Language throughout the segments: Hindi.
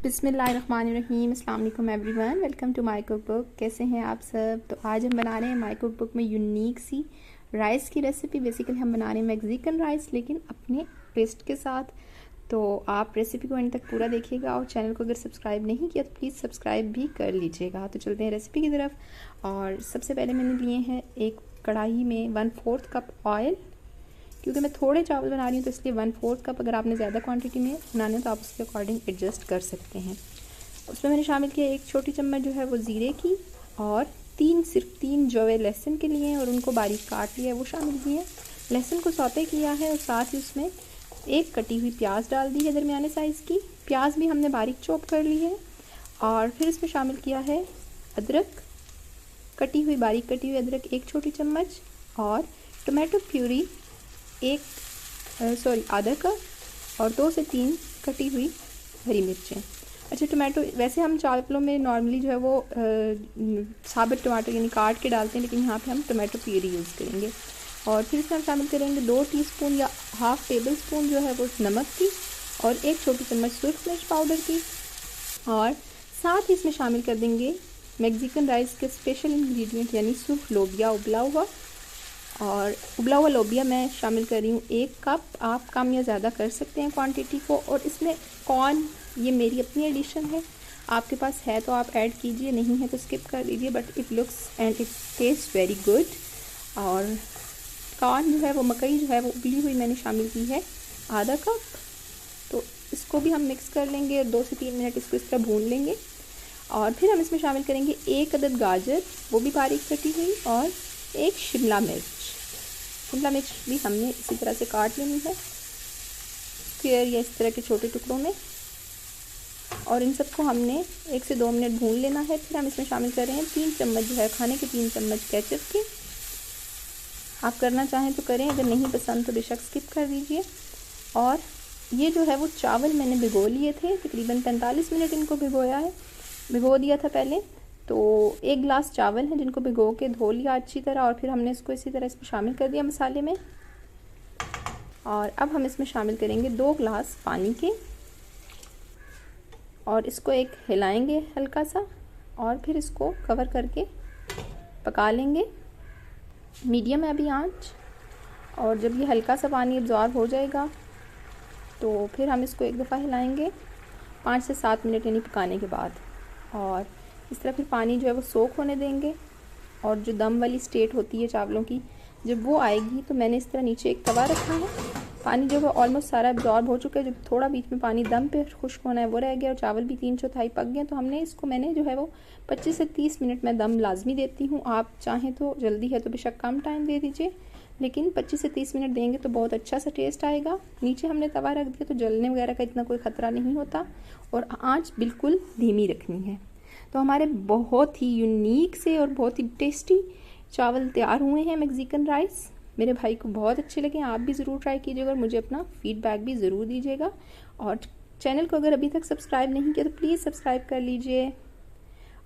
बिस्मिल्लाहिर्रहमानिर्रहीम। अस्सलाम वालेकुम everyone, welcome to my cookbook. कैसे हैं आप सब? तो आज हम बना रहे हैं माय कुक बुक में यूनिक सी राइस की रेसिपी। बेसिकली हम बना रहे हैं मैक्सिकन राइस, लेकिन अपने टेस्ट के साथ। तो आप रेसिपी को एंड तक पूरा देखिएगा और चैनल को अगर सब्सक्राइब नहीं किया तो प्लीज़ सब्सक्राइब भी कर लीजिएगा। तो चलते हैं रेसिपी की तरफ। और सबसे पहले मैंने लिए हैं एक कढ़ाई में 1/4 कप ऑयल। क्योंकि मैं थोड़े चावल बना रही हूँ तो इसलिए 1/4 कप। अगर आपने ज़्यादा क्वांटिटी में बनाने तो आप उसके अकॉर्डिंग एडजस्ट कर सकते हैं। उसमें मैंने शामिल किया एक छोटी चम्मच जो है वो ज़ीरे की, और सिर्फ तीन जो है लहसुन के लिए हैं और उनको बारीक काट लिया है, वो शामिल किए हैं। लहसुन को सौते किया है और साथ ही उसमें एक कटी हुई प्याज डाल दी है दरमियाने साइज़ की। प्याज भी हमने बारीक चॉप कर ली है। और फिर इसमें शामिल किया है अदरक, बारीक कटी हुई अदरक 1 छोटी चम्मच, और टोमेटो प्यूरी आधा कप, और 2 से 3 कटी हुई हरी मिर्चें। अच्छा, टोमेटो वैसे हम चावलों में नॉर्मली जो है वो साबुत टमाटर यानी काट के डालते हैं, लेकिन यहाँ पे हम टोमेटो प्यूरी यूज़ करेंगे। और फिर इसमें हम शामिल करेंगे 2 टीस्पून या हाफ़ टेबल स्पून जो है वो नमक की, और 1 छोटी चम्मच सुरख मिर्च पाउडर की। और साथ ही इसमें शामिल कर देंगे मैक्सिकन राइस के स्पेशल इंग्रेडिएंट यानी सूफ लोबिया उबला हुआ। और उबला हुआ लोबिया मैं शामिल कर रही हूँ 1 कप। आप कम या ज़्यादा कर सकते हैं क्वांटिटी को। और इसमें कॉर्न, ये मेरी अपनी एडिशन है, आपके पास है तो आप ऐड कीजिए, नहीं है तो स्किप कर दीजिए। But it looks and it taste very good. और कॉर्न जो है वो मकई जो है वो उबली हुई मैंने शामिल की है आधा कप। तो इसको भी हम मिक्स कर लेंगे और 2 से 3 मिनट इसको इस तरह भून लेंगे। और फिर हम इसमें शामिल करेंगे 1 अदद गाजर, वो भी बारीक कटी हुई, और 1 शिमला मिर्च भी हमने इसी तरह से काट लेनी है स्क्वायर या इस तरह के छोटे टुकड़ों में। और इन सबको हमने 1 से 2 मिनट भून लेना है। फिर हम इसमें शामिल कर रहे हैं 3 चम्मच जो है खाने के 3 चम्मच केचप के। आप करना चाहें तो करें, अगर नहीं पसंद तो बेशक स्किप कर दीजिए। और ये जो है वो चावल मैंने भिगो लिए थे, तकरीबन 45 मिनट इनको भिगो दिया था पहले। तो 1 गिलास चावल हैं जिनको भिगो के धो लिया अच्छी तरह, और फिर हमने इसको इसी तरह इसमें शामिल कर दिया मसाले में। और अब हम इसमें शामिल करेंगे 2 गिलास पानी के, और इसको एक हिलाएंगे हल्का सा, और फिर इसको कवर करके पका लेंगे मीडियम है अभी आंच। और जब ये हल्का सा पानी एब्जॉर्ब हो जाएगा तो फिर हम इसको एक दफ़ा हिलाएंगे 5 से 7 मिनट यानी पकाने के बाद। और इस तरह फिर पानी जो है वो सोख होने देंगे। और जो दम वाली स्टेट होती है चावलों की, जब वो आएगी तो मैंने इस तरह नीचे एक तवा रखा है। पानी जो है ऑलमोस्ट सारा एब्जॉर्ब हो चुका है, जब थोड़ा बीच में पानी दम पे खुश्क होना है वो रह गया, और चावल भी 3/4 पक गए। तो मैंने जो है वो 25 से 30 मिनट में दम लाजमी देती हूँ। आप चाहें तो जल्दी है तो बेशक कम टाइम दे दीजिए, लेकिन 25 से 30 मिनट देंगे तो बहुत अच्छा सा टेस्ट आएगा। नीचे हमने तवा रख दिया तो जलने वगैरह का इतना कोई ख़तरा नहीं होता, और आँच बिल्कुल धीमी रखनी है। तो हमारे बहुत ही यूनिक से और बहुत ही टेस्टी चावल तैयार हुए हैं मैक्सिकन राइस। मेरे भाई को बहुत अच्छे लगे, आप भी ज़रूर ट्राई कीजिएगा और मुझे अपना फीडबैक भी ज़रूर दीजिएगा। और चैनल को अगर अभी तक सब्सक्राइब नहीं किया तो प्लीज़ सब्सक्राइब कर लीजिए।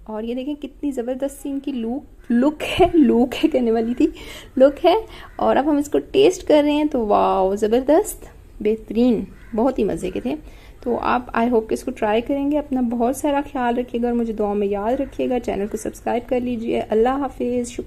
और ये देखें कितनी ज़बरदस्त सी इनकी लुक है कहने वाली थी, लुक है। और अब हम इसको टेस्ट कर रहे हैं तो वाह, ज़बरदस्त, बेहतरीन, बहुत ही मज़े के थे। तो आप आई होप कि इसको ट्राई करेंगे। अपना बहुत सारा ख्याल रखिएगा और मुझे दुआ में याद रखिएगा। चैनल को सब्सक्राइब कर लीजिए। अल्लाह हाफिज़।